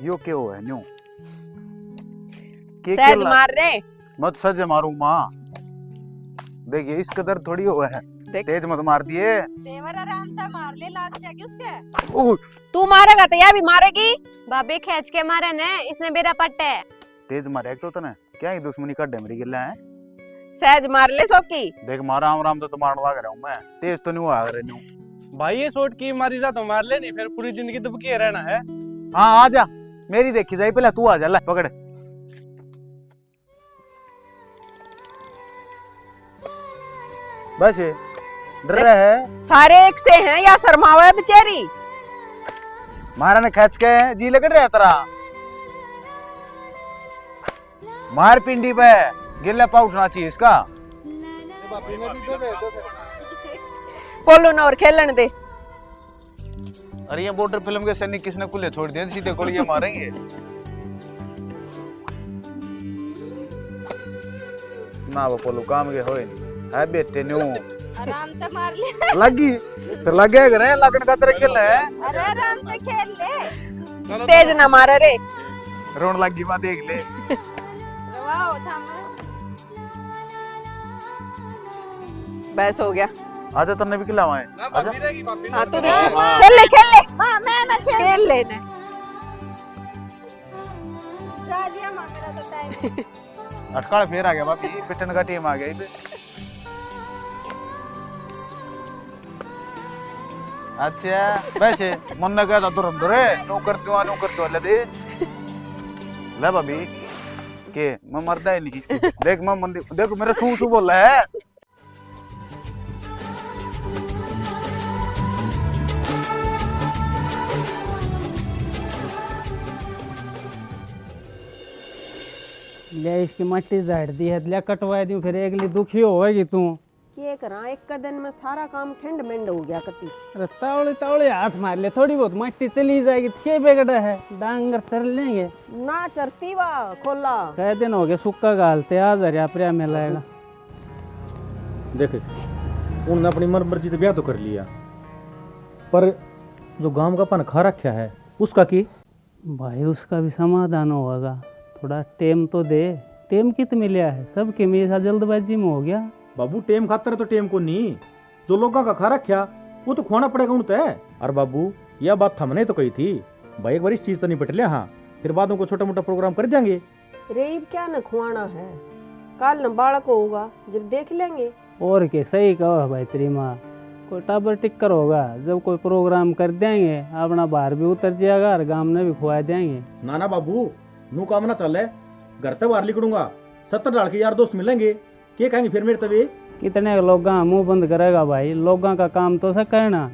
यो क्यों है न्यू के सहज मार रहे मत सज मारू माँ। देखिए इस कदर थोड़ी हुआ है, तेज मत मार दिए। तेवर आराम से मार ले, लाग जाएगी उसके। ओह तू मारेगा तो यह भी मारेगी। भाभी खींच के मारे ने, इसने मेरा पट्टे है। तेज मारे तो तने क्या ही दुश्मनी का डेमरी गिल्ला है। सहज मार ले सबकी। देख मारा आराम तो मारने लग रहा हूँ मैं, तेज तो नहीं हुआ रहे न्यू। भाई ये शॉट की मारी जा तो मार ले, नहीं फिर पूरी जिंदगी दुबके रहना है। हाँ आ जा, मेरी देखी जाए पहले, तू आ जा, ले पकड़। बस डर रहा है, सारे एक से हैं या शर्मावा है बेचारी। मारा ने खींच के जी लग रहा तेरा, मार पिंडी पे गिल्ला पाउठना चाहिए इसका। पोलो ना और खेलन दे। अरे ये बॉर्डर फिल्म के सैनिक किसने खुले छोड़ दिए, सीधे गोलियां मारेंगे ना। वो पोलो काम के होए है बेटे न्यू। आराम से मार ले। लगी फिर लग गया करे, लगन का तेरे खेल है। अरे आराम से खेल ले। तेज ना मारा रे। रोन लगी मां देख ले। वाओ थम। बस हो गया। आजा तन्ने भी खिलावा है। आजा हाँ तू भी खेल ले, खेल ले। हां मैं ना खेल लेने। चाजिया मां मेरा तो टाइम। अटकाल फेर आ गया बापी, पिटन का टीम आ गया इबे। अच्छा वैसे मन ने कहा था तुरंत रे नो कर दो ले दे ले भाभी के मैं मरदा ही नहीं। देख मैं मंदिर देखो मेरा सू बोल रहा है। ले इसकी मट्टी झाड़ दी है, ले कटवा दी, फिर अगली दुखी होएगी तू। ये करा एक दिन में सारा काम ठंड मंड हो गया कति। अरे तावड़े तावड़े हाथ मार ले, थोड़ी बहुत मट्टी चली जाएगी तो क्या बिगड़ा है, डांगर चर लेंगे ना चरती वा खोला। कई दिन हो गए सुक्का गालते, आज हरिया प्रिया में लाएगा। देख उन्होंने अपनी मन मर्जी तो ब्याह तो कर लिया, पर जो गांव का पन खा रखा है उसका की भाई उसका भी समाधान होगा, थोड़ा टेम तो दे। टेम कित मिला है, सबके मेरा जल्दबाजी में हो गया। बाबू टेम खातर तो टेम को नहीं, जो लोगों का खा रखा वो तो खोना पड़ेगा उन तय। और बाबू यह बात हमने तो कही थी भाई, एक बार इस चीज तो नहीं पट लिया। हाँ फिर बादों को छोटा मोटा प्रोग्राम कर देंगे। रेब क्या न खुआना है, कल न बालक होगा जब देख लेंगे। और के सही कहो भाई तेरी माँ, कोई टाबर टिक्कर होगा जब कोई प्रोग्राम कर देंगे, अपना बाहर भी उतर जाएगा और गांव में भी खुआ देंगे। ना ना बाबू नू काम ना चल है, घर तक बाहर निकलूंगा, 70 डाल के यार दोस्त मिलेंगे, क्या कहेंगे फिर मेरे तभी। कितने लोग मुंह बंद करेगा भाई, लोगों का काम तो सब करना,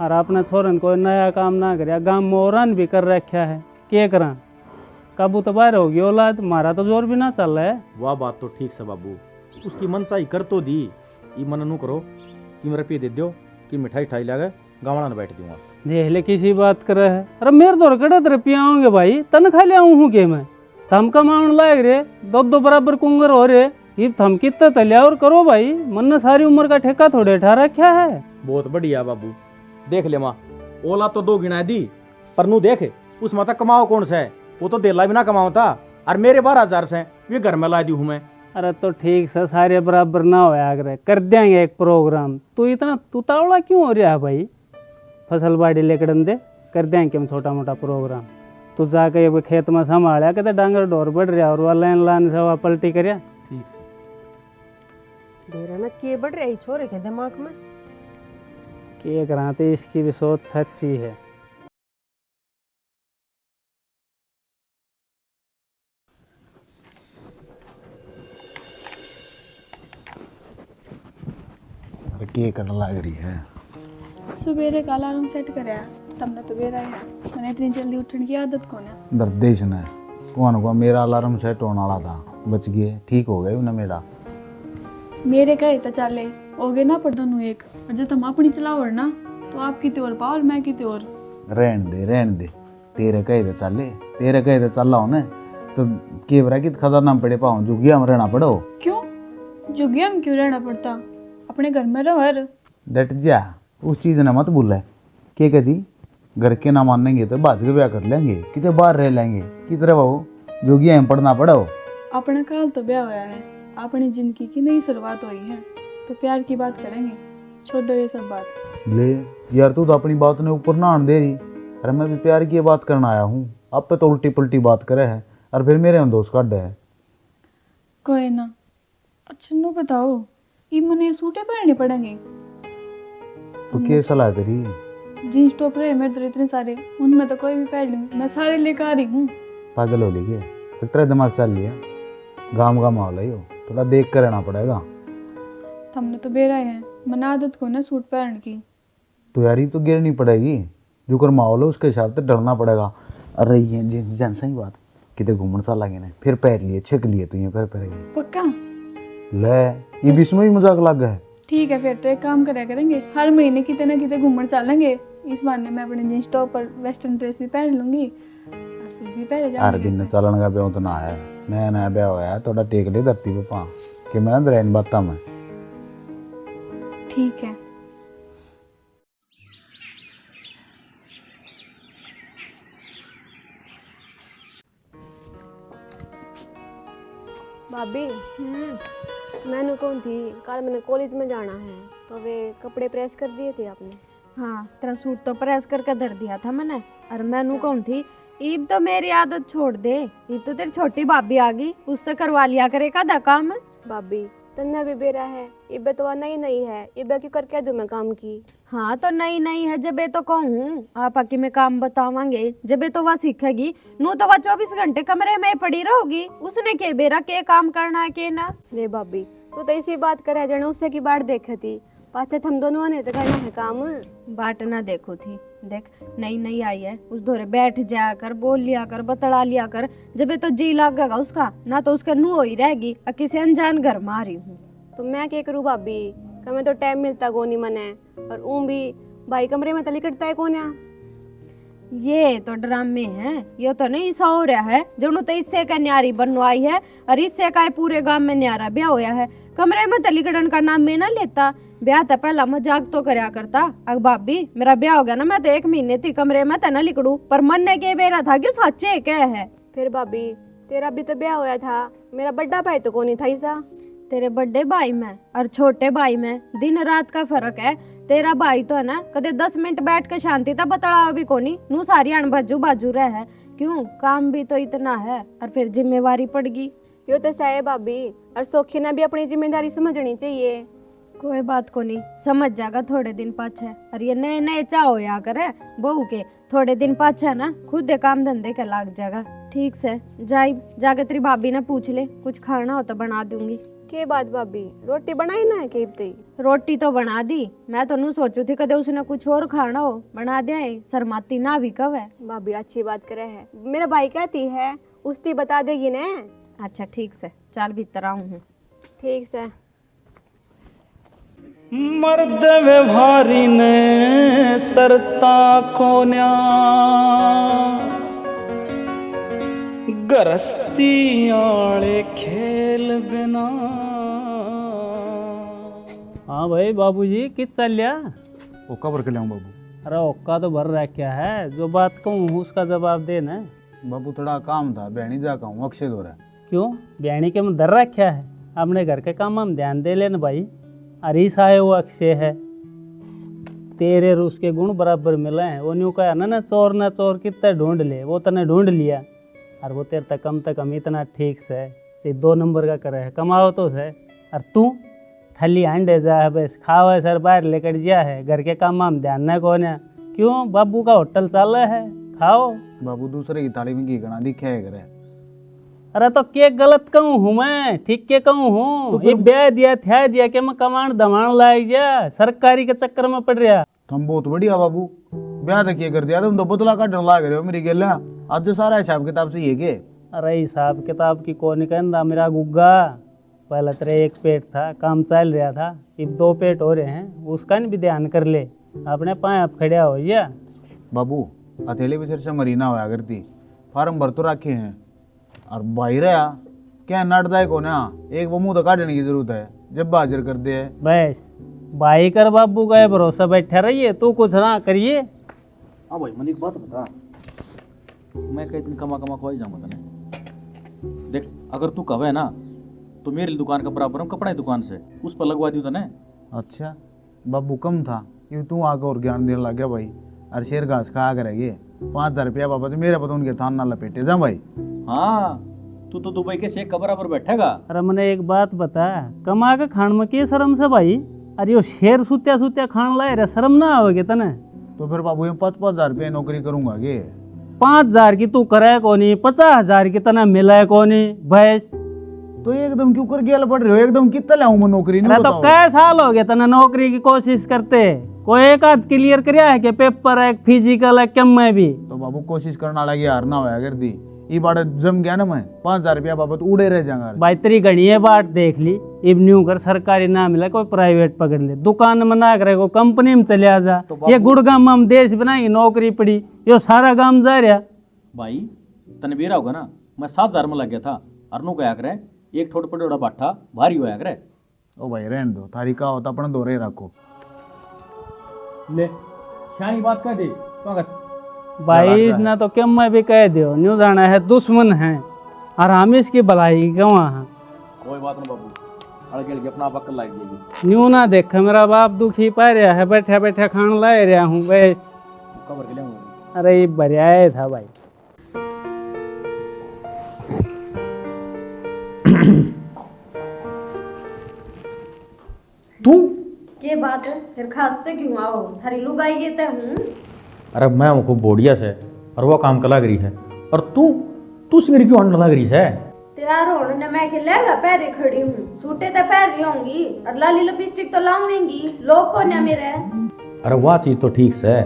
और अपने छोरन कोई नया काम ना करे। गांव में औरन भी कर रखा है, क्या करा, काबू तो बाहर होगी औलाद, मारा तो जोर भी ना चल रहा है। वाह बात तो ठीक से बाबू, उसकी मनचाही कर तो दी, ये मन नू करो कि मेरे पे दे दो कि मिठाई ठाई लागे गावड़ा में बैठ दूंगा। देख ले किसी बात कर रहा है। अरे मेरे तो कड़े रुपया होंगे भाई, तनखा ले आऊँ हूँ के मैं, थम कमाउन लाग रे, दो बराबर कुंगर हो रे, ये थम कितना तलिया और करो भाई, मन ने सारी उम्र का ठेका थोड़े ठा रखा है। बहुत बढ़िया बाबू, देख ले माँ ओला तो 2 गिना दी, पर नू देख उस माता कमाओ कौन सा है, वो तो देला भी ना कमाओ था, और मेरे 12,000 से वे घर में ला दी हूँ मैं। अरे तो ठीक से सारे बराबर ना हो आगरे, कर देंगे एक प्रोग्राम। तू तावड़ा क्यों हो रहा है भाई, फसल बाड़ी लेकर दे, कर देंगे हम छोटा मोटा प्रोग्राम। तू जाके खेत में संभाला के डांगर डोर बढ़ रहा और वह लाइन लाइन से वह पलटी कर डेरा ना के बढ़ रही छोरे के दिमाग में। के कराते, इसकी भी सोच सच्ची है। के करने लग रही है। सुबेरे का अलार्म सेट करया तमने तो बेरा है, मैंने इतनी जल्दी उठने की आदत कौन है। दर्देश ने कौन को मेरा अलार्म सेट होने वाला था, बच गए, ठीक हो गया ना मेरा। मेरे कहे तो चले हो गए ना, पर दोनों एक, और जब हम अपनी चलाओ ना तो आप किते और पाओ और मैं किते और। रहन दे तेरे कहे तो चले, तेरे कहे तो चल रहा तो केवरा की खतरना पड़े पाऊँ, जुगिया में रहना पड़ो। क्यों जुगिया में क्यों रहना पड़ता, अपने घर में रहो। डट जा, उस चीज ने मत भूल है। के कदी घर के ना मानेंगे तो बाद के ब्याह कर लेंगे, कितने बाहर रह लेंगे कितने बाबू जोगी हम पढ़ना पड़ा हो। अपना काल तो ब्याह होया है, अपनी जिंदगी की नई शुरुआत हुई है, तो प्यार की बात करेंगे, छोड़ो ये सब बात। ले यार तू तो अपनी बात ने ऊपर ना आन दे रही। अरे मैं भी प्यार की बात करना आया हूँ, आप पे तो उल्टी पुल्टी बात करे है और फिर मेरे हम दोस्त काट है। कोई ना। अच्छा नो बताओ, ये मने सूटे पहनने पड़ेंगे? तो क्या सलाह तेरी? जीन्स टॉप रहे मेरे तो इतने सारे, उनमें तो कोई भी पहन लूँ, मैं सारे लेकर आ रही हूँ। पागल हो गई है, तेरा दिमाग चल लिया, गाँव का माहौल है यो, थोड़ा देख कर रहना पड़ेगा। हमने तो बेरा है, मना आदत को ना सूट पहन की। तो यार ये तो गिरनी पड़ेगी, जो कर माहौल है उसके हिसाब से डरना पड़ेगा। अरे ये जन सही बात कितने घूमन सा लगे ना, फिर पैर लिए छिक लिए तो ये फिर पक्का? ले ये बीच में ही मजाक लग गया है। ठीक है, फिर तो एक काम करा करेंगे, हर महीने कितने ना कितने घूमने चलेंगे। इस बहाने मैं अपने जींस टॉप और वेस्टर्न ड्रेस भी पहन लूंगी और सूट भी पहन हर जाऊंगी। दिन चलन का ब्याह तो ना है, नया नया ब्याह होया है, थोड़ा टेक ले धरती पे पा कि मैं अंदर इन बात में। ठीक है। भाभी मैंने कौन थी कल मैंने कॉलेज में जाना है तो वे कपड़े प्रेस कर दिए थे आपने। हाँ, तेरा सूट तो प्रेस करके धर दिया था मैंने। और मैनू कौन थी, ईब तो मेरी आदत छोड़ दे, ईब तो तेरी छोटी भाभी आ गई, उससे करवा लिया करेगा दा काम। भाभी तन्ना भी बेरा है, इबे तो नई नई है, इबे क्यों करके दूं मैं काम की। हाँ तो नई नई है, जबे तो कहूँ आप आके में काम बतावांगे, जबे तो वह सीखेगी। नू तो वह 24 घंटे कमरे में पड़ी रहोगी, उसने के बेरा के काम करना है के ना। ले भाभी तू तो इसी बात करे जने उससे की बात देखे थी, पाछे हम दोनों ने तो करना है काम। बाट ना देखो थी, देख नई नई आई है, उस धोरे बैठ जाया कर, बोल लिया कर, बतड़ा लिया कर, जबे तो जी लगेगा उसका, ना तो उसका नू हो ही रहेगी। किसी अनजान घर में आ रही हूँ तो मैं क्या करूँ भाभी, कमें तो टाइम मिलता को नहीं मने, और भी भाई कमरे में तली कटता है कौन या। ये तो ड्रामे हैं, ये तो नहीं सा हो रहा है जनु तो इससे का न्यारी बनवाई है और इससे का पूरे गांव में न्यारा ब्याह होया है। कमरे में तलीकड़न का नाम में ना लेता, ब्याह तो पहला मजाक तो करया करता। अग भाभी मेरा ब्याह हो गया ना, मैं तो 1 महीने थी कमरे में तना लिकड़ू, पर मन ने के बेरा था कि सच्चे क्या है। फिर भाभी तेरा भी तो ब्याह होया था, मेरा बड़ा भाई तो कौन था ऐसा। तेरे बड़े भाई में और छोटे भाई में दिन रात का फर्क है। तेरा भाई तो है ना कदे 10 मिनट बैठ के शांति तक बतड़ावा भी कोनी, नू सारी अण बाजू बाजू रह है, क्यों काम भी तो इतना है और फिर जिम्मेवारी पड़ गई। यो तो सही भाभी, और सोखी ने भी अपनी जिम्मेदारी समझनी चाहिए। कोई बात को नहीं, समझ जाएगा थोड़े दिन पाछे। और ये नए नए चाहो या करे बहू के, थोड़े दिन पाछे ना खुद काम धंधे के लाग जाएगा। ठीक से जाके तेरी भाभी ने पूछ ले, कुछ खाना हो तो बना दूंगी। के बात भाभी, रोटी बनाई ना है के रोटी तो बना दी, मैं तो नू सोचू थी कदे उसने कुछ और खाना हो बना दे, शर्माती ना भी कब है। भाभी अच्छी बात करे है, मेरा भाई कहती है उसती बता देगी ने। अच्छा ठीक से, चल भीतर आऊं हूँ। ठीक से। मर्द व्यवहारी ने सरता कोन्या गरस्ती आले खेल बिना। हाँ भाई बाबूजी कित चल लिया? ओका भर के लाऊं बाबू? अरे ओक्का तो भर रखा है, जो बात कहूँ उसका जवाब देना। बाबू थोड़ा काम था, बहनी जा का हूँ, अक्षय हो रहा है। क्यों बयानी के में डर रखा है? अपने घर के काम हम ध्यान दे लेना भाई। अरीस आए वो अक्षय है, तेरे और उसके गुण बराबर मिले हैं। वो न्यू कहा ना चोर कितना ढूंढ ले, वो तने ढूंढ लिया। और वो तेरे तक कम इतना ठीक से 2 नंबर का करे है, कमाओ तो है। और तू थली अंडे जा है, बस खाओ है, सर बाहर लेकर जा है, घर के काम हम ध्यान न कौन है। क्यों बाबू का होटल चल रहा है, खाओ। बाबू दूसरे की थाली में घी गना दिखे है करे। अरे तो के गलत कहूँ हूँ मैं, ठीक के कहूँ हूँ? ये ब्याह दिया था दिया के मैं कमांड दमाण लाग जा, सरकारी के चक्कर में पड़ रहा। तुम बहुत बढ़िया बाबू, ब्याह तक ये कर दिया, तुम तो बदला काटने लाग रहे हो मेरी गेला। आज सारा हिसाब किताब से ये के। अरे हिसाब किताब की कौन कहना मेरा गुग्गा, पहले तेरे 1 पेट था, काम चल रहा था, अब 2 पेट हो रहे हैं, उसका भी ध्यान कर ले, अपने पाए आप खड़िया हो जा। बाबू हथेली पे से मरीना होया करती, फार्म भर तो रखे हैं, और बाहर आया क्या नटदा है को ना, एक वो मुँह तो काटने की जरूरत है, जब हाजिर कर दे। बस भाई कर बाबू का भरोसा बैठा रहिए, तू कुछ ना करिए। हाँ भाई मन एक बात बता, मैं कई दिन कमा कमा खुआ ही जाऊंगा तने। देख अगर तू कहे ना तो मेरी दुकान का बराबर हम कपड़ा की दुकान से उस पर लगवा दी तने। अच्छा बाबू कम था ये तू आके और ज्ञान देने लग गया भाई। अरे शेर घास खा कर रह 5,000 रुपया बाबा तो मेरा पता उनके थान ना लपेटे जा भाई। हाँ तू तो दुबई के शेख का बराबर बैठेगा। अरे मैंने एक बात बता, कमा के खान में के शर्म से भाई? अरे यो शेर सुत्या सुत्या खान लाए रे, शर्म ना आओगे तने? तो फिर बाबू 5,000 रुपया नौकरी करूंगा गे। 5,000 की तू करे कोनी, 50,000 की तना मिला कोनी भैंस। तो एकदम क्यों कर गेल पड़ रहे हो? एकदम कितना लाऊं मैं नौकरी? नहीं अरे तो कै साल हो गए तना नौकरी की कोशिश करते? कोई एक आध क्लियर कराया है कि पेपर है फिजिकल है कम में भी? तो बाबू कोशिश करना लगी हार ना होया कर दी ये बात जम गया ना मैं 5,000 रुपया बाबत उड़े रह जाऊंगा। भाई तेरी घड़िए बाट देख ली, इब न्यू कर सरकारी ना मिला कोई प्राइवेट पकड़ ले, दुकान में ना करे को कंपनी में चले आ जा। तो ये गुड़गाम में हम देश बनाएंगे, नौकरी पड़ी यो सारा गांव जा रहा। भाई तने बेरा होगा ना, मैं 7,000 में लग गया था। अरनू कहा करे एक ठोट पड़ोड़ा बाठा भारी होया करे। ओ भाई रहने दो, थारी का होता अपना दोरे रखो। ले शानी बात कह दे भाई ना तो क्या मैं भी कह दो, न्यू जाना है दुश्मन है और हम इसकी भलाई गवा है। कोई बात ना बाबू, अड़के के अपना पक्का लाग देगी। न्यू ना देख मेरा बाप दुखी पा रहा है, बैठा बैठा खान ला रहा हूँ बस। खबर के लिए अरे ये बढ़िया था भाई। तू के बात है फिर खासते क्यों आओ? थारी लुगाई ये ते हूँ। अरे मैं हमको बोडिया से और वो काम का लग रही है और तू सिंगरी क्यों आने लग रही है? तैयार होने ने मैं के लहंगा पहरे खड़ी हूँ, सूटे तो पहन रही होंगी और लाली लिपस्टिक तो लाऊंगी, लोग को ना मेरे। अरे वाह चीज तो ठीक से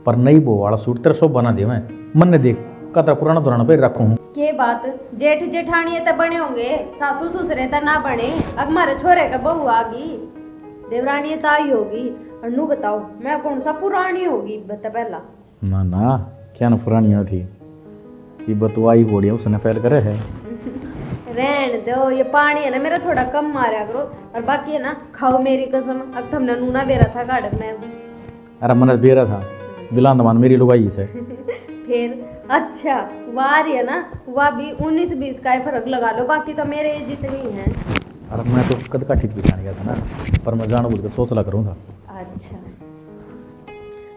पर नई बो वाला सूट तेरा सब बना दे। मैं मन ने देख कतरा पुराना दुराना पे रखू हूँ। के बात जेठ जेठानी तो बने होंगे, सासू ससुरे तो ना बने। अब हमारे छोरे का बहू आ गई, देवरानी तो आई होगी। और नू बताओ मैं कौन सा पुरानी होगी बता पहला? ना क्या ना पुरानी थी ये बतवाई बोडिया उसने फैल करे है। रहन दो, ये पानी है ना मेरा थोड़ा कम मारा करो और बाकी है ना खाओ मेरी कसम। अब तुमने नूना बेरा था गार्डन में। अरे मन बेरा था बिलान दमान मेरी लुगाई से। फिर अच्छा वाह रही है ना, वह भी 19-20 का फर्क लगा लो, बाकी तो मेरे जितनी है। अरे मैं तो कद का ठीक बिछाने गया था ना, पर मैं जान बुझ कर सोचला करूँ था। अच्छा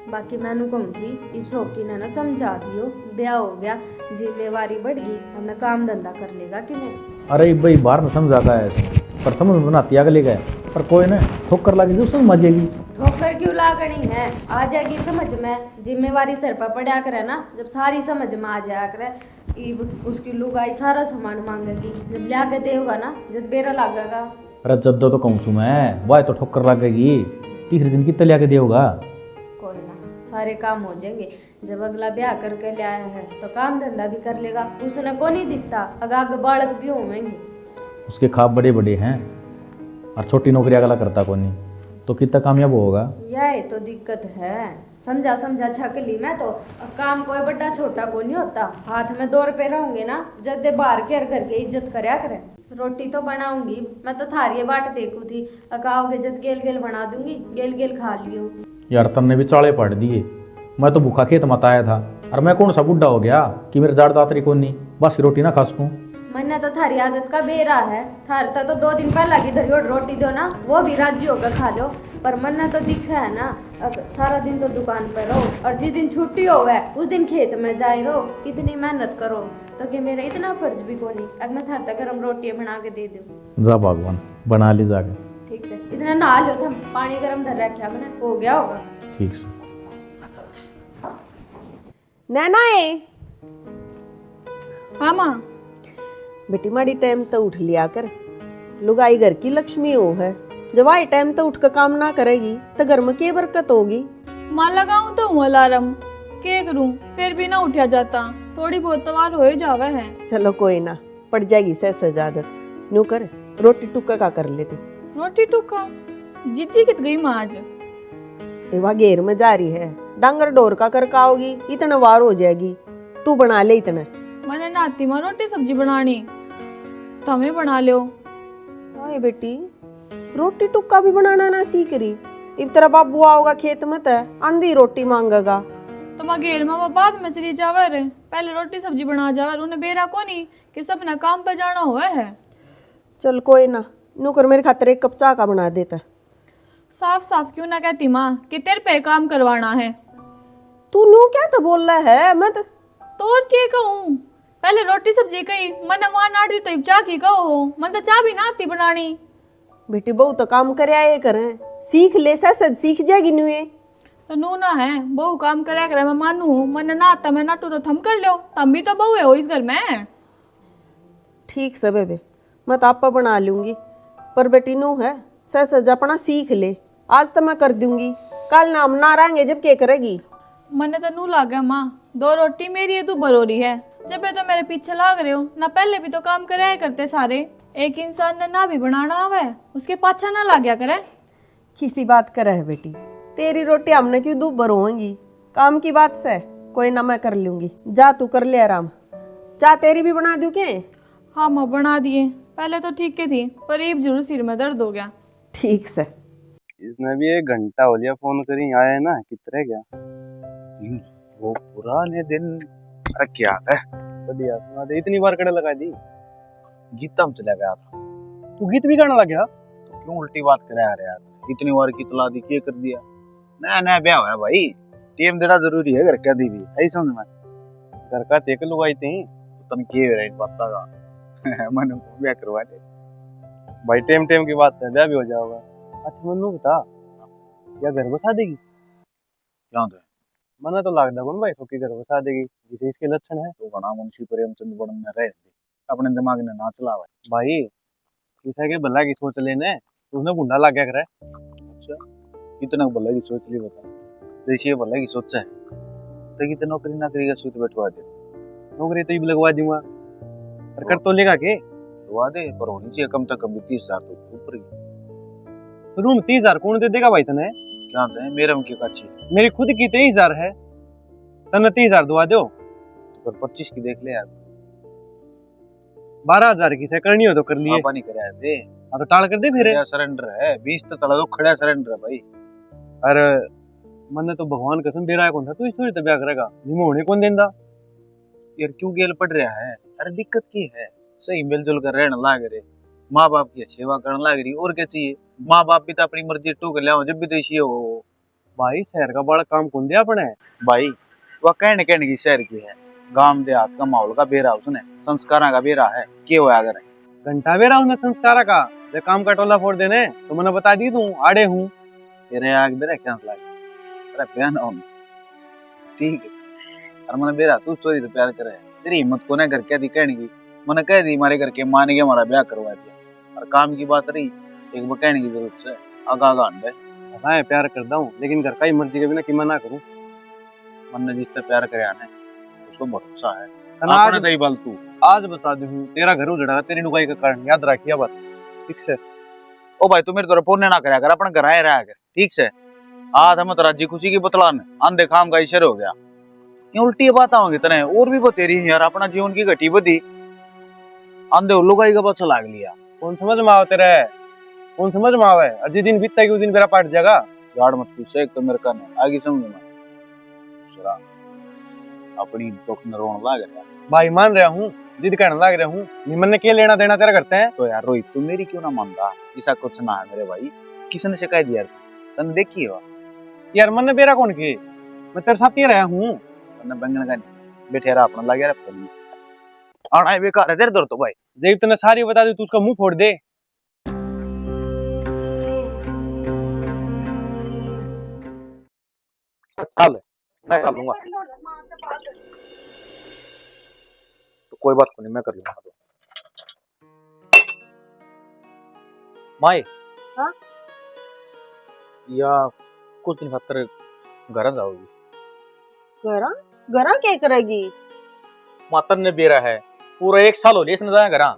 बाकी मैनू कहूँ थी इस शौकीन है ना समझा दियो, ब्याह हो गया जिम्मेवारी बढ़ गई, हमने काम धंधा कर लेगा कि मैं। अरे भाई बाहर में समझाता है पर समझ में बनाती आगे ले गए पर कोई ना ठोकर लगी जो समझ जाएगी। ठोकर क्यों लागनी है, आ जाएगी समझ में। जिम्मेवारी सर पर पड़ा करे ना, जब सारी समझ में आ जाया करे उसकी लुगाई सारा सामान मांगेगी, जब ला के देगा ना जब बेरा लगेगा। अरे जद्दो तो कहूँ मैं वाह तो ठोकर लगेगी, तीसरे दिन कितने लिया के देगा? कोई ना सारे काम हो जाएंगे, जब अगला ब्याह करके ले आया है तो काम धंधा भी कर लेगा, उसने को नहीं दिखता अगर बालक भी होंगे। उसके खाब बड़े बड़े हैं और छोटी नौकरी अगला करता को नहीं, तो कितना कामयाब होगा? यह तो दिक्कत है, समझा समझा छक ली मैं तो। अब काम कोई बड़ा छोटा को नहीं होता, हाथ में 2 रुपए रहेंगे ना जब बाहर के घर के इज्जत करया करे। रोटी तो बनाऊंगी मैं तो थारी बाट देखू थी, अकाओगे जब गेल गेल बना दूंगी, गेल गेल खा लियो। यार तन्ने भी चाले पाट दिए, मैं तो भूखा खेत मत आया था और मैं कौन सा बुढ़ा हो गया कि मेरे जाड़ दातरी को नहीं बस रोटी ना खा सकूं। मैंने तो थारी आदत का बेरा है, थार तो 2 दिन पहला की धरी रोटी दो ना वो भी राजी होकर खा लो, पर मन ने तो दिखा है ना सारा दिन तो दुकान पर रहो और जिस दिन छुट्टी हो उस दिन खेत में जाए रहो, इतनी मेहनत करो तो कि मेरा इतना फर्ज भी को नहीं अब मैं थार तक गर्म रोटियाँ बना के दे दूँ। जा भगवान बना ली जाके। ठीक है इतना नहा लो, था पानी गर्म धर रखा मैंने, हो गया होगा। ठीक से नैना है हाँ माँ। बेटी माड़ी टाइम तो उठ लिया कर, लुगाई घर की लक्ष्मी हो है, जब आई टाइम तो उठ कर काम ना करेगी तो घर में क्या बरकत होगी? माँ लगाऊं तो हूँ अलार्म, क्या करूँ फिर भी ना उठा जाता, थोड़ी बहुत तवार हो ही जावे है। चलो कोई ना पड़ जाएगी सहज आदत। न्यू कर रोटी टुक्का का कर लेती। रोटी टुक्का जीजी कित गई माँ आज? एवा घेर में जा रही है, डांगर डोर का कर खाओगी इतना वार हो जाएगी, तू बना ले इतना। मैंने नाती माँ रोटी सब्जी बनानी, तमें बना लो। हाय बेटी रोटी टुक्का भी बनाना ना सीख रही, इब तेरा बाबू आओगा खेत में तो आंधी रोटी मांगेगा, तो मैं घेर मामा बाद में चली जावर, पहले रोटी सब्जी बना जावर, उन्हें बेरा को नहीं कि सब ना काम पे जाना हुआ है। चल कोई ना, नौकर मेरे खातिर एक कप चाय का बना देता। साफ साफ क्यों ना कहती माँ कि तेरे पे काम करवाना है। तू नू क्या तो बोल रहा है? मैं तो और क्या कहूँ, पहले रोटी सब्जी कही, मन वहाँ नाट दी तो चाह की कहो, मन तो चाह भी ना आती बनानी। बेटी बहू तो काम करे आए करें, सीख ले, सच सीख जाएगी नुए। तो नू ना है बहू काम करे करे, मैं मानू, मन ना आता मैं नाटू तो थम कर लो, तम भी तो बहू है हो इस घर में। ठीक से बेबे, मैं तो आपा बना लूंगी, पर बेटी नू है सच अपना सीख ले। आज तो मैं कर दूंगी, कल ना हम ना रहेंगे जब क्या करेगी। मने तो नू लागे माँ, 2 रोटी मेरी है तू बरोरी है, जब ये तो मेरे पीछे लाग रहे हो ना, पहले भी तो काम करे करते सारे। एक इंसान ने ना भी बनाना आवे उसके पाछा ना लाग्या करे। किसी बात करे है बेटी, तेरी रोटी हमने क्यों दो बरोएंगी, काम की बात से कोई ना मैं कर लूंगी। जा तू कर ले आराम, चाय तेरी भी बना दूं के? हाँ माँ बना दिए, पहले तो ठीक के थी पर अब जरूर सिर में दर्द हो गया। ठीक से। इसने भी 1 घंटा हो लिया फोन करी, आया ना कितने गया वो पुराने दिन। अरे क्या है, बढ़िया सुना दे, इतनी बार कड़े लगा दी। गीता में चला गया था। तू गीत भी गाना लग गया? तो क्यों उल्टी बात करे यार, इतनी बार की तला दी, क्या कर दिया? नया नया ब्याह हुआ है भाई, टीम देना जरूरी है घर का दी भी, ऐसा समझ में। घर का तेक लुगाई थी तन के रही पता का मन को ब्याह करवा दे भाई, टेम टेम की बात है, ब्याह भी हो जाएगा। अच्छा मनु बता, क्या घर बसा देगी? क्या होता है? मना तो लागदा कौन भाई तो की घर बसा देगी, जिसे इसके लक्षण है। तो बना मुंशी प्रेमचंद बड़न में रह अपने दिमाग ने ना चला भाई किसा के भला की सोच लेने, तूने गुंडा लाग गया करे। अच्छा कितना भला की सोच ली बता, जैसे ये भला की सोच है तो कितने नौकरी ना करेगा, सूत बैठवा दे। नौकरी तो भी लगवा दूंगा, पर कर तो लेगा के? लगवा दे, पर होनी चाहिए कम से कम भी 30,000 तो ऊपर की। रूम 30,000 कौन दे देगा भाई तने? क्या होता है मेरे की काची, मेरी खुद की 23,000 है, तने 30,000 दुआ दो। तो पर 25 की देख ले यार, 12,000 की से करनी हो तो कर लिए। पापा नहीं कराया दे, हाँ तो टाल कर दे फिर। सरेंडर है 20 तो तला दो, खड़ा सरेंडर है भाई। अरे मन तो भगवान कसम दे रहा है, कौन था तू इस थोड़ी तो ब्याह करेगा, निमो होने कौन देंदा यार, क्यों गेल पड़ रहा है? अरे दिक्कत की है, सही मिलजुल कर रहना लाग रहे, माँ बाप की सेवा करने लाग रही, और क्या चाहिए? माँ बाप भी तो अपनी मर्जी टूक ले जब भी तो इसी हो। भाई शहर का बड़ा काम कौन दिया अपने भाई, वह कहने कहने की शहर की है, गांव देहात का माहौल का बेरा, उसने संस्कारा का बेरा है, क्या हुआ अगर घंटा बेरा उसने संस्कारा का, जब काम का टोला फोड़ देने तो मैंने बता दी तू आड़े हूँ तेरे आग बेरा क्या लागे? अरे बहन हो ठीक है, और मैंने बेरा तू चोरी तो प्यार करे, तेरी हिम्मत को ना घर क्या दी कहने की, मैंने कह दी हमारे घर के मान के हमारा ब्याह करवा दिया, और काम की बात रही एक बार कहने की जरूरत से आगा आगा अंडे। मैं प्यार करता हूँ लेकिन घर का ही मर्जी के बिना कि मैं ना करूँ। मन ने जिससे प्यार करे आने उसको भरोसा है। आज नहीं बल तू आज बता दूँ तेरा घर उजड़ा तेरी नुगाई का कारण, याद रखिए बात ठीक से। ओ भाई तू मेरे तरफ पुण्य ना कराया कर, अपने घर आए रहा कर ठीक से। आज हमें तो राजी खुशी की बतलान आंधे खाम का इशारा हो गया, ये उल्टी बात होंगी तरह और भी बतेरी यार, अपना जीवन की घटी बदी आंधे उल्लू का ही गपत लाग लिया। कौन समझ में आवे तेरे, कौन समझ में आवे? और जिस दिन बीतता है उस दिन मेरा पाट जाएगा। गाड़ मत पूछ, एक तो मेरे का नहीं आगे समझ में दूसरा अपनी दुख में रोन लाग रहा भाई मान रहा हूँ, जिद कहने लाग रहा हूँ, निमन ने क्या लेना देना तेरा करते हैं। तो यार रोहित तू मेरी क्यों ना मानता, ऐसा कुछ ना है मेरे भाई, किसने शिकायत दिया तने देखी है यार मन ने बेरा कौन की, मैं तेरे साथ ही रहा हूँ। तने बंगन का नहीं बैठे रहा अपना लगे रहा आना बेकार है तेरे दर तो भाई, जब तूने सारी बता दी तू उसका मुंह फोड़ दे। चल मैं कर लूंगा, तो कोई बात नहीं मैं कर लूंगा। माए हाँ? या कुछ दिन खातर घर जाओगी? घरा घरा क्या करेगी? मातर ने बेरा है, पूरा 1 साल हो लिया इसने जाया घरा।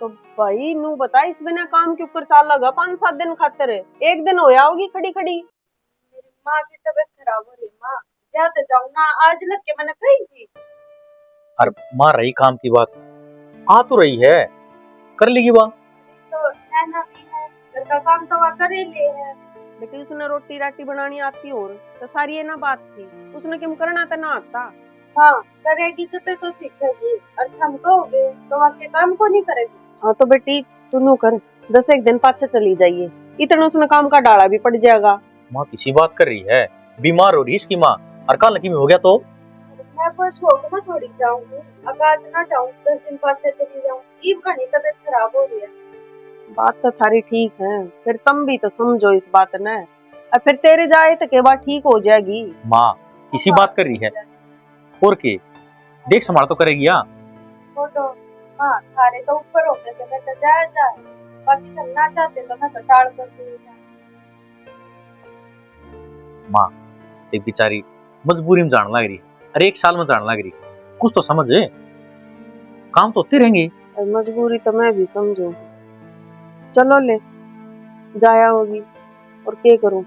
तो भाई नू बता, इस बिना काम के ऊपर चाल लगा 5-7 दिन खातर, एक दिन होया होगी खड़ी खड़ी। मेरी माँ की तबीयत खराब हो रही, माँ जाते जाऊँ ना, आज लग के मैंने कही थी। और माँ रही काम की बात आ तो रही है, कर लेगी बात। तो नैना भी है, घर का काम तो वह कर ही ले है। बेटी उसने रोटी राटी बनानी आती और तो सारी ये ना बात थी, उसने क्यों करना तो ना आता। हाँ करेगी जब पे तो सीखेगी, और हम कहोगे तो आपके काम को नहीं करेगी। हाँ तो बेटी तू नो कर, 10 एक दिन पाछे चली जाइए, इतना उसने काम का डाला भी पड़ जाएगा। माँ किसी बात कर रही है, बीमार हो रही है इसकी माँ, और कल लकी में हो गया तो मैं पर शौक में थोड़ी जाऊंगी, अब आज ना जाऊँ 10 दिन पाछे चली जाऊँ, ईब घनी तबीयत खराब हो रही है। बात तो थारी ठीक है, फिर तुम भी तो समझो इस बात ने, और फिर तेरे जाए तो के बाद ठीक हो जाएगी। माँ किसी बात कर रही है, और के देख संभाल तो करेगी। यार वो तो हाँ थारे तो ऊपर होते थे, मैं तो जाए बाकी तुम ना चाहते तो मैं तो टाल कर दूंगा। माँ एक बेचारी मजबूरी में जान लग रही, अरे 1 साल में जान लग रही, कुछ तो समझ, काम तो होते रहेंगे। मजबूरी तो मैं भी समझू, चलो ले जाया होगी और क्या करूं।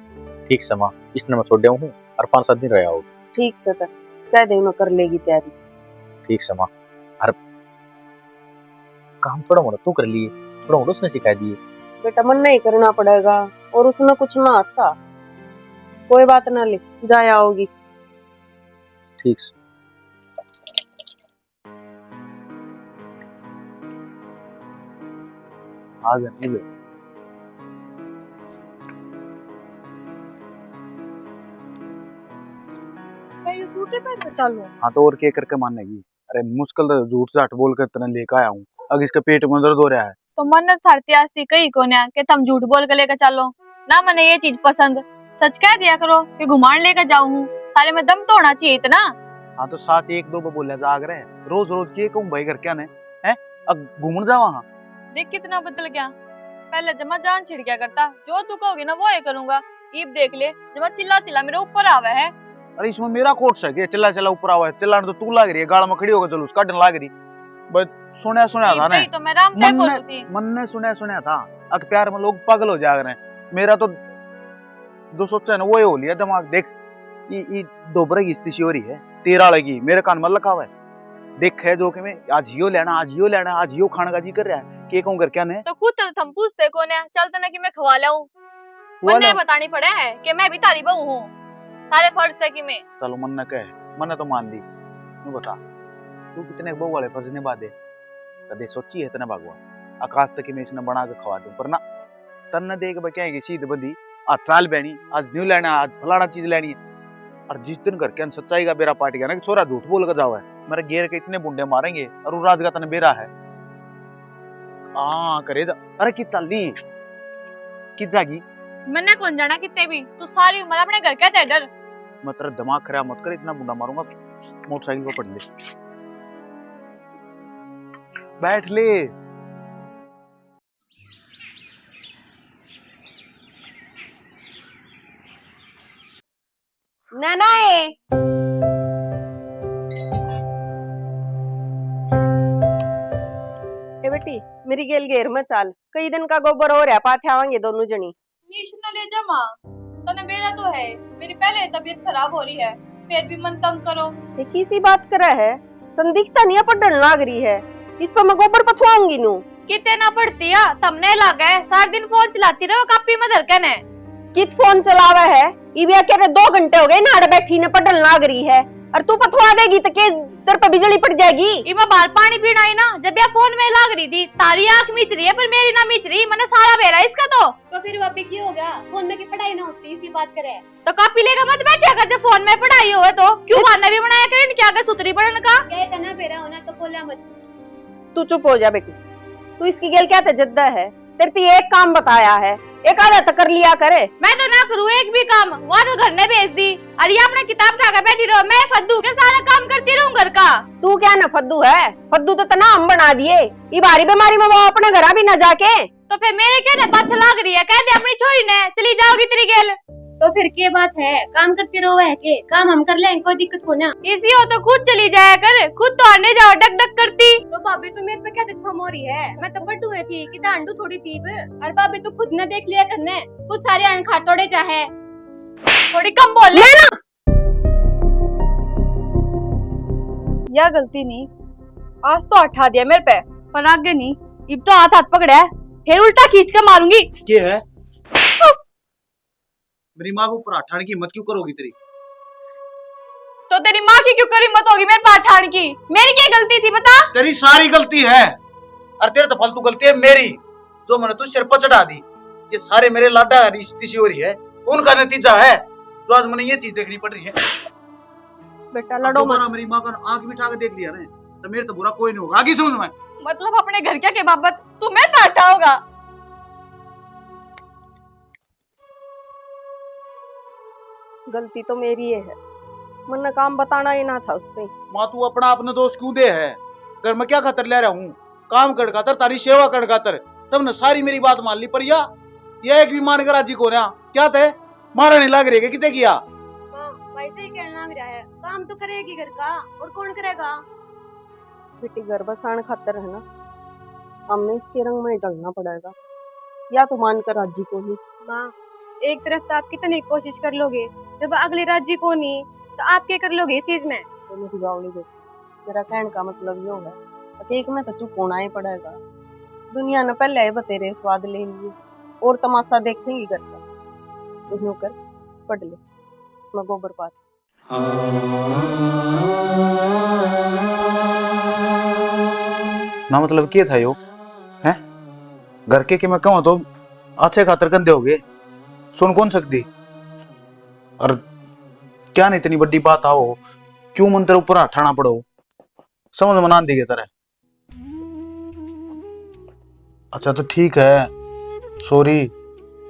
ठीक से माँ, इसने मैं छोड़ दिया हूँ और 5-7 दिन रहा होगी। ठीक से तो कह दे मैं कर लेगी तैयारी। ठीक से माँ, हर काम थोड़ा मोड़ा तू कर लिए, थोड़ा मोड़ा उसने सिखा दिए। बेटा मन नहीं करना पड़ेगा, और उसने कुछ ना आता, कोई बात ना, ले जाया होगी। ठीक से आ गया नहीं गया। चलो हाँ तो और क्या करके मानेगी, अरे मुश्किल तो झूठ साठ बोल कर इतना लेकर आया हूँ, अगर इसके पेट में दर्द हो रहा है। तो मन्नत थारती आस्ती कही कोने कि तुम झूठ बोल के लेकर चलो ना, मने ये चीज पसंद, सच कह दिया करो कि घुमाने लेकर जाऊं हूँ, थारे में दम तो होना चाहिए इतना। हाँ तो साथ 1-2 बार बोला जाग रहे, रोज रोज के कहूँ भाई घर क्या ने है, अब घूमने जा वहाँ। देख कितना बदल गया, पहले जमा जान छिड़ गया करता, जो तू कहोगी ना वो ये करूंगा। ईब देख ले जमा चिल्ला चिल्ला मेरे ऊपर आवे है। अरे इसमें मेरा कोट है, चिल्ला चिल्ला ऊपर आवा है, चिल्लाने तो तू लाग रही है, गाल में खड़ी होकर जुलूस काटने लाग रही। बस सुना था ना, तो मैं राम तय बोलती थी, मन ने सुना था, अब प्यार में लोग पागल हो जा रहे हैं। मेरा तो जो सोचा है ना वो ही हो लिया दिमाग। देख ये दोबरे की स्थिति हो रही है, तेरा लगी मेरे कान में लगा हुआ है, देख है जो कि मैं आज यो लेना, आज यो लेना, आज यो खाने का जी कर रहा है, के कहूं कर क्या ने। तो खुद तो तुम पूछते कौन है, चलता ना कि मैं खवा लाऊं, मन्ने बतानी पड़े है कि मैं भी तारी बहू हूँ, तारे फर्ज से कि मैं। चलो मन ने कहे, मन तो मान दी, तू बता तू कितने बहू वाले फर्ज निभा दे, कदे सोची है इतने भागवा आकाश तक मैं इसने बना के खवा दूं, पर ना तन देख क्या है सीध बंदी, आज चाल बहनी, आज न्यू लेना, आज फलाना चीज लेनी है, और जिस दिन घर के सच्चाई का बेरा पाट गया ना कि छोरा झूठ बोल कर जाओ है, मेरे गेर के इतने बुंडे मारेंगे, और वो राज का तन बेरा है। हाँ करे जा, अरे कि चल दी कि जागी, मैंने कौन जाना कितने भी, तू सारी उम्र अपने घर कहते डर। मैं तेरा दिमाग खराब मत कर, इतना बुंडा मारूंगा, मोटरसाइकिल को पड़ ले, बैठ ले। नैना बेटी मेरी गेल घेर में चाल, कई दिन का गोबर हो रहा, पाथे आवांगे दोनों जनी। नीश न ले जा मां, तने मेरा तो है, मेरी पहले तबीयत खराब हो रही है, फिर भी मन तंग करो। ये किसी बात करे है, तन दिखता नहीं है पढ़न लाग रही है, इस पर मैं गोबर पथवाऊंगी नू। कितने ना पड़ती है, तमने लागे सारा दिन फोन चलाती रहो कापी में धर के ने। कित फोन चलावे है, इविया कह रहे 2 घंटे हो गए ना बैठी ने पढ़न लाग रही है, और तू पथवा देगी तो के तेरे पे बिजली पड़ जाएगी। इमा बाहर पानी पीना ही ना, जब यह फोन में लाग रही थी, तारी आंख मीच रही है पर मेरी ना मीच रही, मैंने सारा बेरा इसका तो फिर वापी की हो गया, फोन में की पढ़ाई ना होती, इसी बात करे तो कापी लेकर मत बैठा कर, जब फोन में पढ़ाई हो तो क्यों खाना भी बनाया कर, क्या कर सुतरी पढ़न का क्या करना बेरा होना तो बोला मत। तू चुप हो जा बेटी, तू इसकी गेल क्या तजद्दा है, तेरे एक काम बताया है, एक आधा तो कर लिया करे। मैं तो ना करूँ एक भी काम, वहाँ तो घर ने भेज दी, अरे अपना किताब उठा कर बैठी रहो, मैं फद्दू के सारा काम करती रहूं घर का। तू क्या ना फद्दू है, फद्दू तो तना हम बना दिए, ये बारी बीमारी में वो अपने घर भी न जाके। तो फिर मेरे कहने पाछा लाग रही है, कह दे अपनी छोरी ने चली जाओगी तेरी गेल। तो फिर क्या बात है, काम करते रहो है के काम हम कर लेंगे, कोई दिक्कत हो ना। इसी हो तो खुद चली जाया कर, खुद तो आने जाओ डक डक करती। तो भाभी तू मेरे पे क्या छम हो रही है, मैं तो बड्डू है थी कि अंडू थोड़ी थी, और भाभी तू खुद न देख लिया करने, कुछ सारे अण खा तोड़े चाहे, थोड़ी कम बोल ले ना। यह गलती नहीं, आज तो हटा दिया मेरे पे, पर आगे नहीं, अब तो हाथ हाथ पकड़ा है, फिर उल्टा खींच के मारूंगी। क्या है मेरी माँ को ऊपर ठाण की हिम्मत क्यों करोगी तेरी? तो तेरी माँ की क्यों करी मत होगी मेरे पास ठाण की? मेरी क्या गलती थी बता? तेरी सारी गलती है, और तेरे तो फालतू गलती है मेरी, जो मैंने तुझ सिर पर चढ़ा दी। ये सारे मेरे लाडा रिश्ती हो रही है, उनका नतीजा है जो आज मैंने ये चीज देखनी पड़ रही है। बेटा लड़ो मत। मेरी माँ का आंख बिठा के देख लिया ना, तो मेरे तो बुरा कोई नहीं होगा। आगे सुन, मैं मतलब अपने घर क्या के बाबत तू मेरे पास हटाओगा? गलती तो मेरी है, मैंने काम बताना ही ना था उससे। माँ तू अपना अपने दोस्त क्यों दे है? घर में क्या खतर ले रहा हूँ? काम कर खातर, तारी सेवा कर खातर, तब ने सारी मेरी बात मान ली। पर या एक भी मान कर राजी को रहा क्या थे? मारा नहीं लग रही है कितने किया? वैसे ही कहने लग रहा है, काम तो करेगी घर का, और कौन करेगा? बेटी घर बसाने खातर है ना, हमने इसके रंग में ढलना पड़ेगा, या तो मानकर राजी को ही। माँ, एक तरफ तो आप कितनी कोशिश कर लोगे, जब अगली राजी को नहीं तो आप क्या कर लोगे इस चीज में? तो मेरी गावड़ी बेटी, तेरा कहने का मतलब यो है एक में तो चुप होना ही पड़ेगा। दुनिया ने पहले ही बतेरे स्वाद ले लिए और तमाशा देखेंगी घर का। तो यूं कर, पढ़ ले, मैं गोबर पात। ना मतलब क्या था यो है? घर के मैं कहूँ तो अच्छे खातर गंदे हो गए, सुन कौन सकती? और क्या नहीं इतनी बड़ी बात आओ, क्यों मन तेरे ऊपर हटाना पड़ो? समझ मना दी तरह। अच्छा तो ठीक है, सॉरी,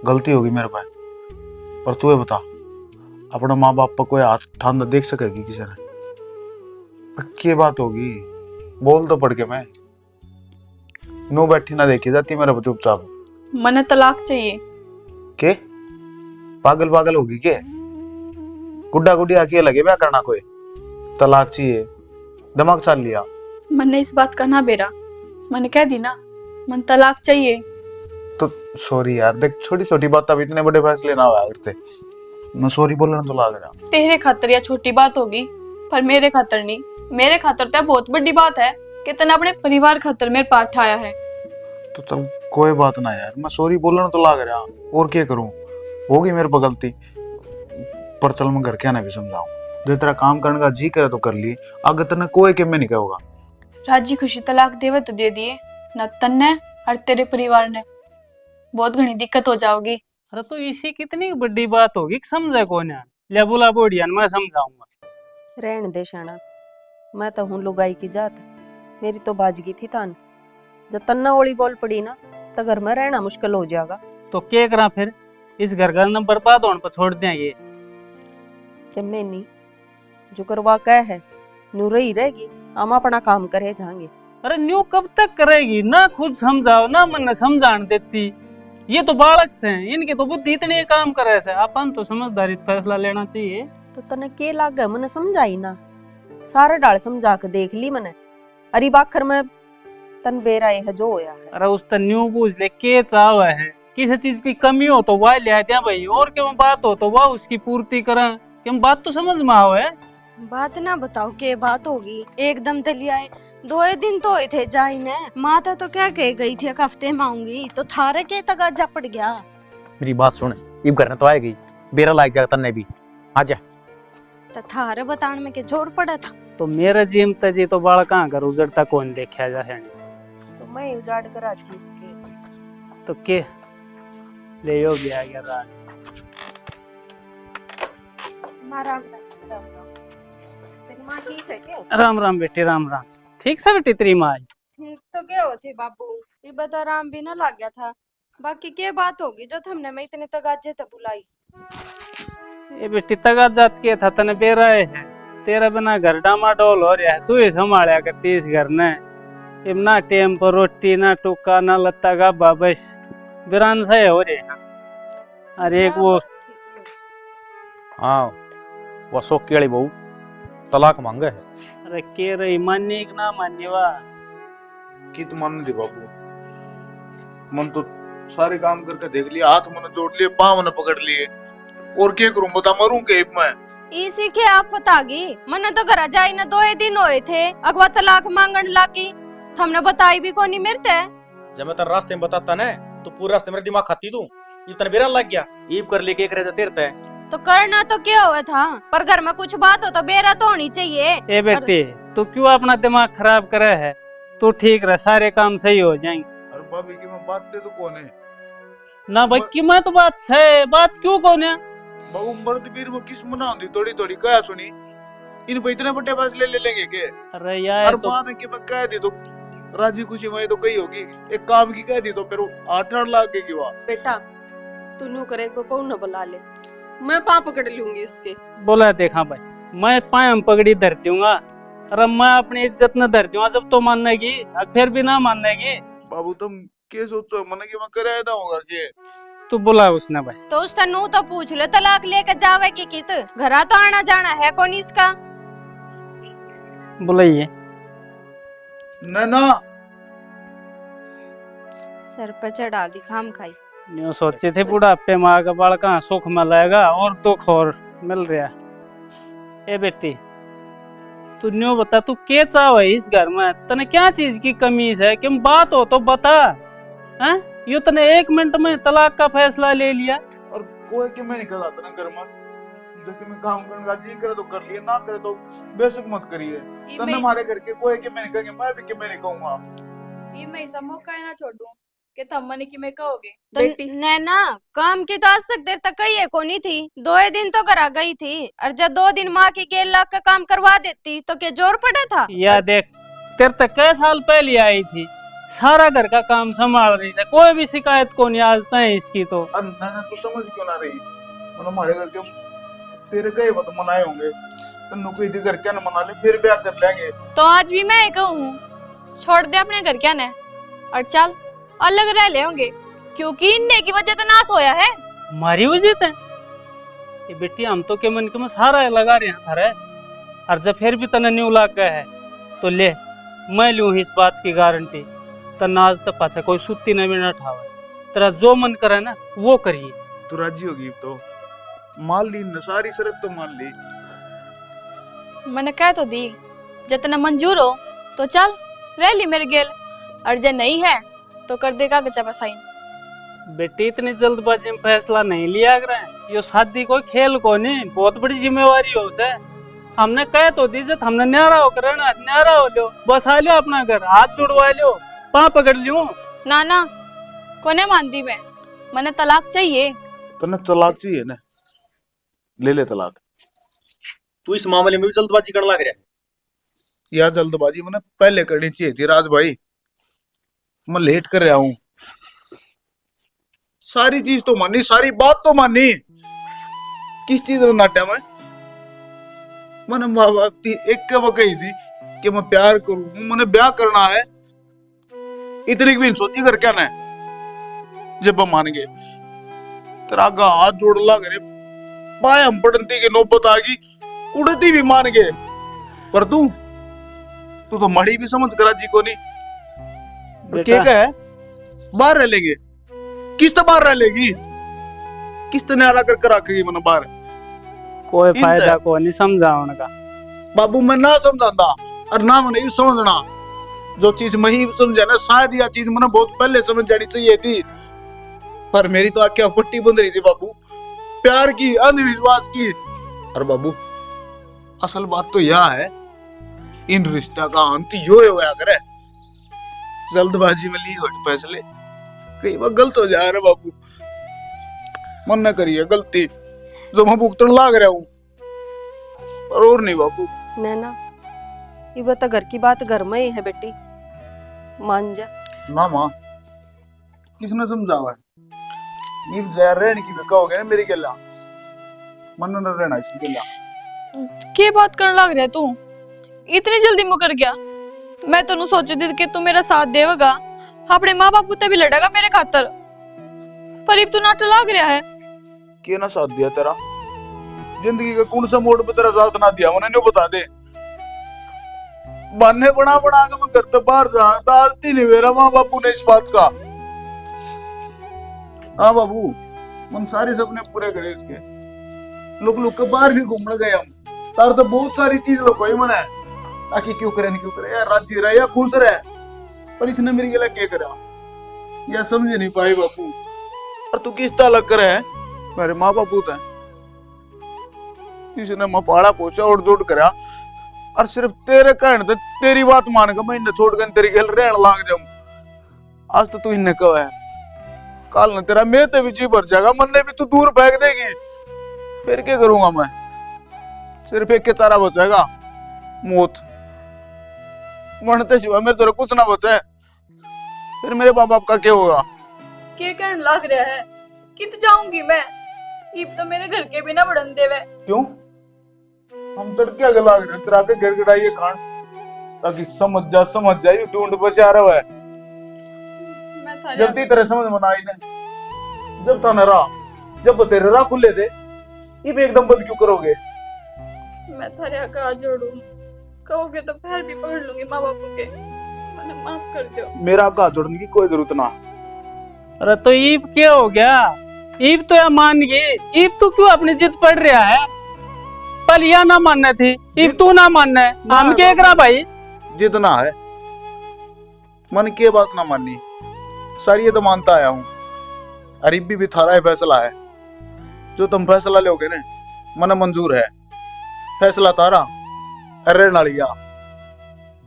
गलती होगी मेरे पास। पर तू ये बता, अपना माँ बाप पर कोई हाथ ठान देख सकेगी किसी ने? क्या बात होगी, बोल तो पड़ के मैं नो बैठी ना देखी जाती मेरे पर चुपचाप। मने तलाक चाहिए। के पागल पागल होगी के? गुड्डा गुड्डी आके लगे ब्याह करना, कोई तलाक चाहिए? दिमाग चल लिया? मैंने इस बात का ना बेरा, मैंने कह दी ना, मन तलाक चाहिए। तो सॉरी यार, देख छोटी छोटी बात, अब इतने बड़े फैसले ना हुआ करते। मैं सॉरी बोलना तो लग रहा। तेरे खातर या छोटी बात होगी, पर मेरे खातर नहीं। मेरे खातर तो बहुत बड़ी बात है कि तने अपने परिवार खातर मेरे पास उठाया है। तो चल कोई बात ना यार, मैं सॉरी बोलना तो लग रहा, और क्या करूं? होगी मेरे पर गलती, पर चल मैं घर के आने भी समझाऊं। जो तेरा काम करने का जी करे तो कर ली, अगर तने कोई के में नहीं कहोगा। राजी खुशी तलाक देवे तो दे दिए ना, तन्ने और तेरे परिवार ने बहुत घनी दिक्कत हो जाओगी। अरे तो इसी कितनी बड़ी बात होगी, समझे कौन है? ले बुला बोडिया, मैं समझाऊंगा। रहने दे शाना, मैं तो हूँ लुगाई की जात, मेरी तो बाजगी थी तान। जब तन्ना ओली बोल पड़ी ना, तो घर में रहना मुश्किल हो जाएगा। तो क्या करा फिर? इस घर का न बर्बाद होने पर छोड़ देंगे कि मैं नहीं, जो करवा कह है नू रही रहेगी, हम अपना काम करे जाएंगे। अरे न्यू कब तक करेगी? ना खुद समझाओ ना मन समझाने देती। ये तो बालक से हैं, इनकी तो बुद्धि इतनी काम करे से, अपन तो समझदारी फैसला लेना चाहिए। तो तने के लागे मैंने समझाई ना, सारे डाल समझा के देख ली मैंने। अरे बाखर में तन बेराए है जो होया है। अरे उस तन न्यू पूछ ले के चाव है, किसी चीज की कमी हो तो वह ले दिया भाई, और क्यों बात हो तो वह उसकी पूर्ति करें। क्यों बात तो समझ में आओ है। बात ना बताओ के बात होगी, एकदम तली आए। 2 दिन तो हुए थे जाई ने, माता तो क्या कह गई थी एक हफ्ते में आऊंगी, तो थारे के तगाजा पड़ गया। मेरी बात सुन, इब करने तो आएगी, बेरा लाग जाता तन्ने भी आजा। तो थारे बताने में के जोर पड़ा था। तो मेरा जिम तजी तो बाल कहाँ कर उजड़ता कौन देखा जा है? तो मैं उजाड़ कर आची के तो के ले यो भी आ गया रात। राम राम बेटी, राम राम। ठीक से बेटी तेरी माँ? ठीक तो क्या होती बाबू, ये बता राम भी ना लग गया था। बाकी क्या बात होगी जो तुमने मैं इतने तगाजे तक बुलाई? ये बेटी तगाजात के था तने बेराए है, तेरा बिना घर डामाडोल हो रहा है, तू ही संभाला करती इस घर ने। इब ना टेम पर रोटी, ना टुक्का, ना लत्ता का बाबस बिरान से हो रहे हैं। अरे एक वो हाँ, वो शौक वाली बहू तलाक मांगे है। अरे के रही मान्य कि ना मान्य? वाह की तो मान दे बाबू, मन तो सारे काम करके देख लिया, हाथ मैंने जोड़ लिए, पाँव मैंने पकड़ लिए, और क्या करूं बता, मरूं के मैं? इसी के आफत आ गई। मैंने तो घर जाई ना 2 दिन हुए थे, अगवा तलाक मांगन लागी, हमने बताई भी कोनी मेरे ते। जब मैं तेरे रास्ते में बताता ना, तो पूरे रास्ते मेरे दिमाग खाती तू। ये तने बेरा लग गया ईब कर लेके एक रहता तेरता है। तो करना तो क्या हुआ था, पर घर में कुछ बात हो तो बेरा तो होनी चाहिए। ए बेटी तू क्यों अपना दिमाग खराब करे है? तू ठीक रह, सारे काम सही हो जाएंगे। अरे भाभी की मैं बात तो कौन है ना भाई की मैं तो बात है, बात क्यों कौन है? बाबू मर्द वीर वो किस मना दी थोड़ी थोड़ी कहा सुनी इन पे इतने बड़े फैसले ले लेंगे के? अरे यार हर तो बात है कि मैं कह दी तो राजी खुशी में तो कही होगी, एक काम की कह दी तो फिर 8-8 लाख की हुआ। बेटा तू न्यू करे को कौन न बुला ले, मैं पाँव पकड़ लूंगी उसके। बोला देखा भाई, मैं पायम पगड़ी धर दूंगा, अरे मैं अपनी इज्जत न धर दूंगा जब तो मानेगी, फिर भी ना मानेगी। बाबू तुम क्या सोचो मन की मैं करे ना होगा के? तू बोला उसने भाई तो उसका नू तो पूछ ले, तलाक लेके जावे की कित घरा तो आना जाना है कौन इसका। बुलाइए ना सर पे चढ़ा दी खाम खाई। न्यू सोची थी बुढ़ापे में आगे बाल कहाँ सुख मिलेगा और दुख और मिल रहा। ए बेटी तू न्यू बता, तू क्या चाहे इस घर में? तने क्या चीज की कमी है? कि बात हो तो बता। हैं यू तने 1 मिनट में तलाक का फैसला ले लिया। और कोई के मैं निकल आता ना घर में, देखिए मैं काम करने का जी करे तो कर लिए, ना करे तो बेशक मत करिए। तने हमारे घर के कोई के मैं निकलेंगे, मैं भी के मैं नहीं कहूंगा। ये मैं ऐसा मौका है ना छोड़ दूं कि तुम मने की मैं कहोगे। तो नैना काम की तो आज तक देर तक कही है कोनी थी, 2 दिन तो करा गई थी, और जब 2 दिन माँ की 1 लाख का काम करवा देती तो क्या जोर पड़ा था? या देख तेरे तक कई साल पहले आई थी, सारा घर का काम संभाल रही है, कोई भी शिकायत को नहीं आज तक इसकी। तो ना तू समझ क्यों ना रही? मतलब हमारे घर के तेरे कई बात मनाए होंगे, तन्नू कोई घर क्या न मना ले, फिर ब्याह कर लेंगे। तो आज भी मैं कहूँ छोड़ दे अपने घर क्या ने और चल अलग रह ले होंगे, क्योंकि इनने की वजह तो नाश होया है। हमारी वजह से ये बेटी हम तो के मन के में सारा लगा रहे हैं थारे, और जब फिर भी तने न्यू लाग गया है तो ले मैं लूँ इस बात की गारंटी, तना आज तक पाछा कोई सुत्ती न भी न उठावे, तेरा जो मन करे ना वो करिए। तू राजी होगी तो मान ली न, सारी शर्त तो मान ली। मैंने कह तो दी जितना मंजूर हो तो चल रह ली मेरे गेल, और जे नहीं है तो कर देगा गचा साइन। बेटी इतनी जल्दबाजी में फैसला नहीं लिया कर, यो शादी कोई खेल को नहीं, बहुत बड़ी जिम्मेवारी हो उसे। हमने कह तो दी जब हमने न्यारा होकर रहना, न्यारा हो लो, बस आ लो अपना घर, हाथ जुड़वा लो, पाँव पकड़ लियो। ना ना कोने मानती मैं, मैंने तलाक चाहिए। तने तलाक चाहिए ना, ले ले तलाक। तू इस मामले में भी जल्दबाजी करने लग रहा है। यह जल्दबाजी मैंने पहले करनी चाहिए थी राज भाई, मैं लेट कर रहा हूँ। सारी चीज तो मानी, सारी बात तो मानी, किस चीज में नाट्या मैंने माँ बाप थी एक कही थी कि मैं प्यार करूं, मैंने ब्याह करना है, इतनी भी सोची कर क्या ना जब हम मान गए तेरा का हाथ जोड़ ला करे, पाए हम पड़ती के नौबत आ गई, उड़ती भी मान गए। पर तू तो मड़ी भी समझ करा जी को नहीं, क्या है बाहर रह लेंगे, किस्त बाहर रह लेगी, किस्त न्यारा कर कर आकेगी मैंने बाहर, कोई फायदा को नहीं समझा उनका। बाबू मैं ना समझाता और ना मैंने ये समझना, जो चीज मैं ही समझा ना, शायद यह चीज मैंने बहुत पहले समझ जानी चाहिए थी, पर मेरी तो आंखें पट्टी बंद रही थी बाबू, प्यार की, अंधविश्वास की। और बाबू असल बात तो यह है, इन रिश्ता का अंत यो होया करे, जल्दबाजी में लिए हुए फैसले कई बार गलत हो जा रहे बाबू, मन न करिए गलती जो मैं भुगतन लाग रहा हूँ, और नहीं बाबू। नैना ये बता घर की बात घर में ही है बेटी, मान जा। ना माँ किसने समझावा है, ये जहर रहने की बेका हो गया ना मेरी गला, मन न रहना इसकी गला। क्या बात करने लग रहा है तू, इतनी जल्दी मुकर गया? मैं तो सोची थी कि तू मेरा साथ देगा, अपने माँ बाप को भी लड़ेगा मेरे खातर, पर अब तू नाटक लग रहा है। क्या ना साथ दिया तेरा, जिंदगी का कौन सा मोड़ पे तेरा साथ ना दिया, मैंने बता दे। बहाने बना बना के मैं घर से बाहर जा, दालती नहीं मेरा माँ बापू ने इस बात का। हाँ बाबू मन सारे सपने पूरे करे इसके, लोग के बाहर भी घूमने गए हम, तार तो बहुत सारी चीज लोग ही मना है, ताकि क्यों करे नहीं क्यों करे यार, राजी रहे या खुश रहे, पर इसने मेरी गला क्या करा यह समझ नहीं पाई बापू। और तू किस अलग करे है मेरे माँ बाप है इसने मैं पाड़ा पोछा और जोड़ करा और सिर्फ तेरे कहने ते तेरी बात मान के मैं इन्हें छोड़ कर तेरी गल रहने लाग जाऊं। आज तो तू इन्हें कहा है कल न तेरा मैं ते भी जी भर जाएगा मन ने भी तू दूर फेंक देगी फिर क्या करूंगा मैं। सिर्फ एक के तारा बचेगा मौत मरते सिवा मेरे तरह कुछ ना बचे फिर मेरे बाप बाप का क्या होगा। क्या कहने लग रहा है कित जाऊंगी मैं इब तो मेरे घर के बिना बढ़न देवे। क्यों हम तड़के आगे लाग रहे तेरा के घर गड़ाइए खान ताकि समझ जा ये ढूंढ बचा रहा है जल्दी तेरे समझ में आई ने जब था नरा जब तेरे राह खुले थे ये एकदम बंद क्यों करोगे। मैं थारे आगे हाथ जोड़ूं कहोगे तो पैर भी पकड़ लूंगी माँ बापू के मैंने माफ कर दो। मेरा आपका हाथ जोड़ने की कोई जरूरत ना। अरे तो ईब क्या हो गया ईब तो या मान गई ईब तू क्यों अपनी जिद पड़ रहा है पल या ना मानना थी ईब तू ना मानना है हम क्या करा भाई जिद ना है मन की बात ना माननी सारी ये तो मानता आया हूँ अरीबी भी थारा है फैसला है जो तुम फैसला लोगे ना मन मंजूर है फैसला तारा अरे नालिया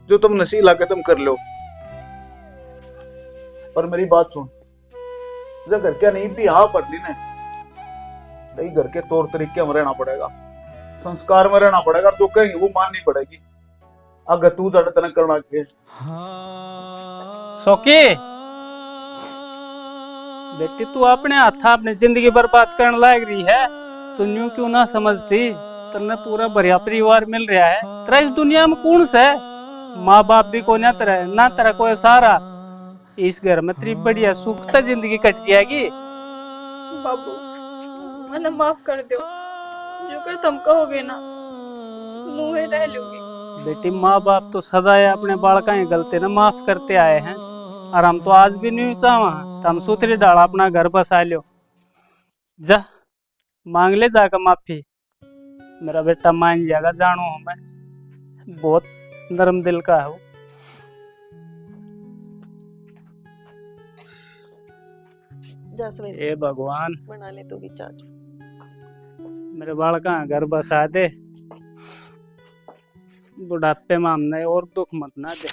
जो तुम नशीला के तुम कर लो पर मेरी बात सुन जब घर क्या नहीं भी हाँ पढ़ ली ने नहीं घर के तौर तरीके में रहना पड़ेगा संस्कार में रहना पड़ेगा जो कहेंगे वो माननी पड़ेगी अगर तू ज्यादा तना करना के सोके बेटी तू अपने हाथ अपनी जिंदगी बर्बाद करने लाग रही है तू न्यू क्यों ना समझती तन्ने पूरा बढ़िया परिवार मिल रहा है तेरा इस दुनिया में कौन सा है माँ बाप भी को ना तेरा कोई सहारा इस घर में तेरी बढ़िया सुखता जिंदगी कट जाएगी। बाबू मैंने माफ कर दो जो कर तुम कहोगे ना मुंह रह लूंगी। बेटी माँ बाप तो सदा अपने बालका की गलती ने माफ करते आए हैं और हम तो आज भी नहीं चाहवा तो हम सूत्री डाला अपना घर बसा लो जा मांग ले जाकर माफी मेरा बेटा मान जाएगा जानो मैं बहुत नरम दिल का है वो। ए भगवान बना ले तो भी चाचू मेरे बालका घर बसा दे बुढ़ापे में हमने और दुख मत ना दे।